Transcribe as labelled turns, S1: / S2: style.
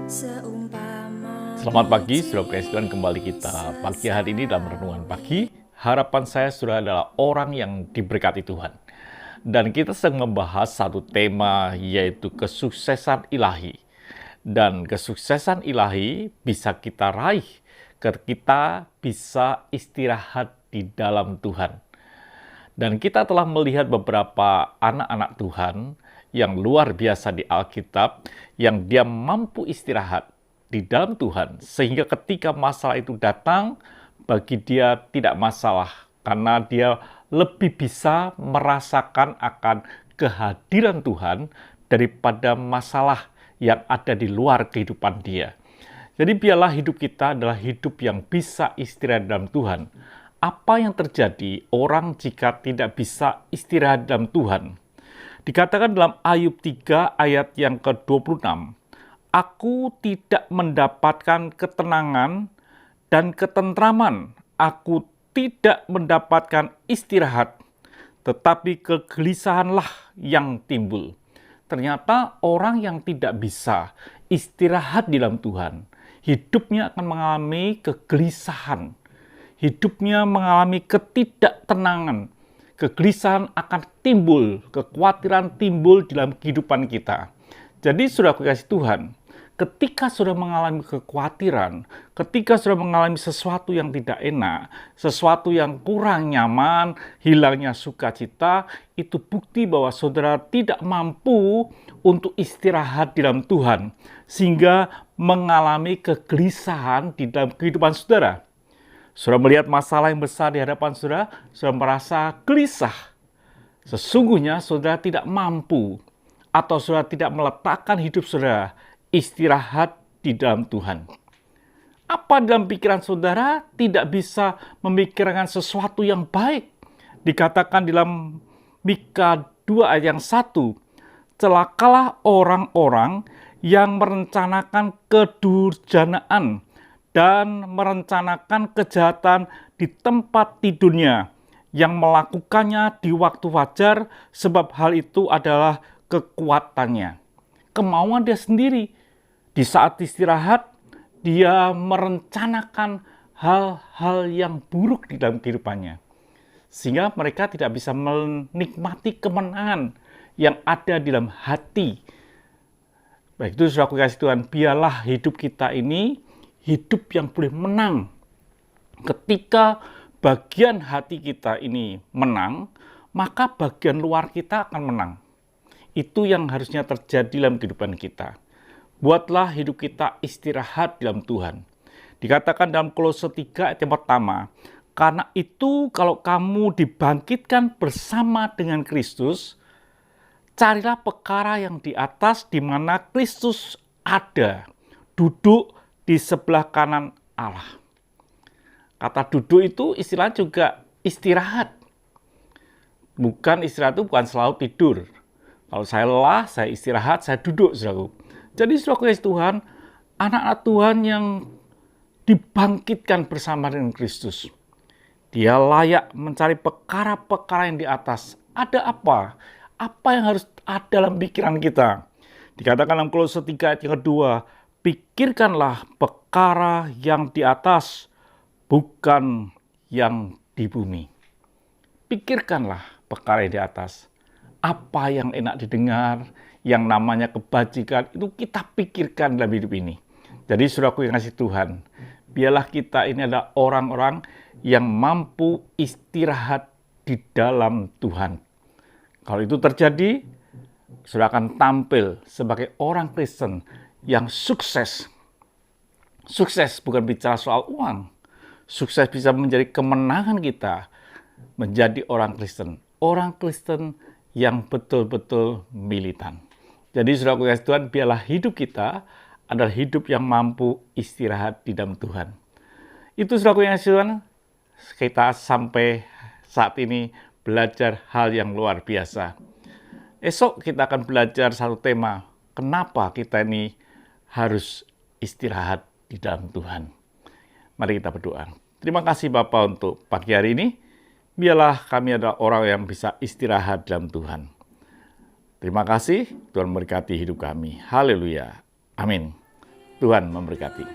S1: Selamat pagi, saudara kasih Tuhan, kembali kita pagi hari ini dalam renungan pagi. Harapan saya saudara adalah orang yang diberkati Tuhan. Dan kita sedang membahas satu tema, yaitu kesuksesan ilahi. Dan kesuksesan ilahi bisa kita raih ketika kita bisa istirahat di dalam Tuhan. Dan kita telah melihat beberapa anak-anak Tuhan yang luar biasa di Alkitab, yang dia mampu istirahat di dalam Tuhan, sehingga ketika masalah itu datang, bagi dia tidak masalah, karena dia lebih bisa merasakan akan kehadiran Tuhan daripada masalah yang ada di luar kehidupan dia. Jadi biarlah hidup kita adalah hidup yang bisa istirahat dalam Tuhan. Apa yang terjadi orang jika tidak bisa istirahat dalam Tuhan? Dikatakan dalam Ayub 3 ayat yang ke-26, Aku tidak mendapatkan ketenangan dan ketentraman. Aku tidak mendapatkan istirahat, tetapi kegelisahanlah yang timbul. Ternyata orang yang tidak bisa istirahat di dalam Tuhan, hidupnya akan mengalami kegelisahan. Hidupnya mengalami ketidaktenangan. Kegelisahan akan timbul, kekhawatiran timbul dalam kehidupan kita. Jadi saudara kasih Tuhan, ketika sudah mengalami kekhawatiran, ketika sudah mengalami sesuatu yang tidak enak, sesuatu yang kurang nyaman, hilangnya sukacita, itu bukti bahwa saudara tidak mampu untuk istirahat di dalam Tuhan, sehingga mengalami kegelisahan di dalam kehidupan saudara. Saudara melihat masalah yang besar di hadapan saudara, saudara merasa gelisah. Sesungguhnya saudara tidak mampu, atau saudara tidak meletakkan hidup saudara istirahat di dalam Tuhan. Apa dalam pikiran saudara tidak bisa memikirkan sesuatu yang baik? Dikatakan dalam Mika 2 ayat yang 1, celakalah orang-orang yang merencanakan kedurjanaan dan merencanakan kejahatan di tempat tidurnya, yang melakukannya di waktu wajar, sebab hal itu adalah kekuatannya. Kemauan dia sendiri. Di saat istirahat, dia merencanakan hal-hal yang buruk di dalam kehidupannya. Sehingga mereka tidak bisa menikmati kemenangan yang ada di dalam hati. Baik itu saudara kasih Tuhan, biarlah hidup kita ini hidup yang boleh menang. Ketika bagian hati kita ini menang, maka bagian luar kita akan menang. Itu yang harusnya terjadi dalam kehidupan kita. Buatlah hidup kita istirahat dalam Tuhan. Dikatakan dalam Kolose 3 ayat yang pertama, karena itu kalau kamu dibangkitkan bersama dengan Kristus, carilah perkara yang di atas di mana Kristus ada, duduk di sebelah kanan Allah. Kata duduk itu istilah juga istirahat. Bukan istirahat itu bukan selalu tidur. Kalau saya lelah, saya istirahat, saya duduk, saudaraku. Jadi saudaraku kasih Tuhan, anak-anak Tuhan yang dibangkitkan bersama dengan Kristus. Dia layak mencari perkara-perkara yang di atas. Ada apa? Apa yang harus ada dalam pikiran kita? Dikatakan dalam Kolose 3 ayat yang kedua, pikirkanlah perkara yang di atas, bukan yang di bumi. Pikirkanlah perkara yang di atas. Apa yang enak didengar, yang namanya kebajikan, itu kita pikirkan dalam hidup ini. Jadi saudaraku yang kasih Tuhan, biarlah kita ini adalah orang-orang yang mampu istirahat di dalam Tuhan. Kalau itu terjadi, saudara akan tampil sebagai orang Kristen yang sukses. Sukses bukan bicara soal uang. Sukses bisa menjadi kemenangan kita menjadi orang Kristen. Orang Kristen yang betul-betul militan. Jadi saudara kasih Tuhan, biarlah hidup kita adalah hidup yang mampu istirahat di dalam Tuhan. Itu saudara yang kasih Tuhan, kita sampai saat ini belajar hal yang luar biasa. Esok kita akan belajar satu tema, kenapa kita ini harus istirahat di dalam Tuhan. Mari kita berdoa. Terima kasih Bapa untuk pagi hari ini. Biarlah kami adalah orang yang bisa istirahat dalam Tuhan. Terima kasih, Tuhan memberkati hidup kami. Haleluya. Amin. Tuhan memberkati.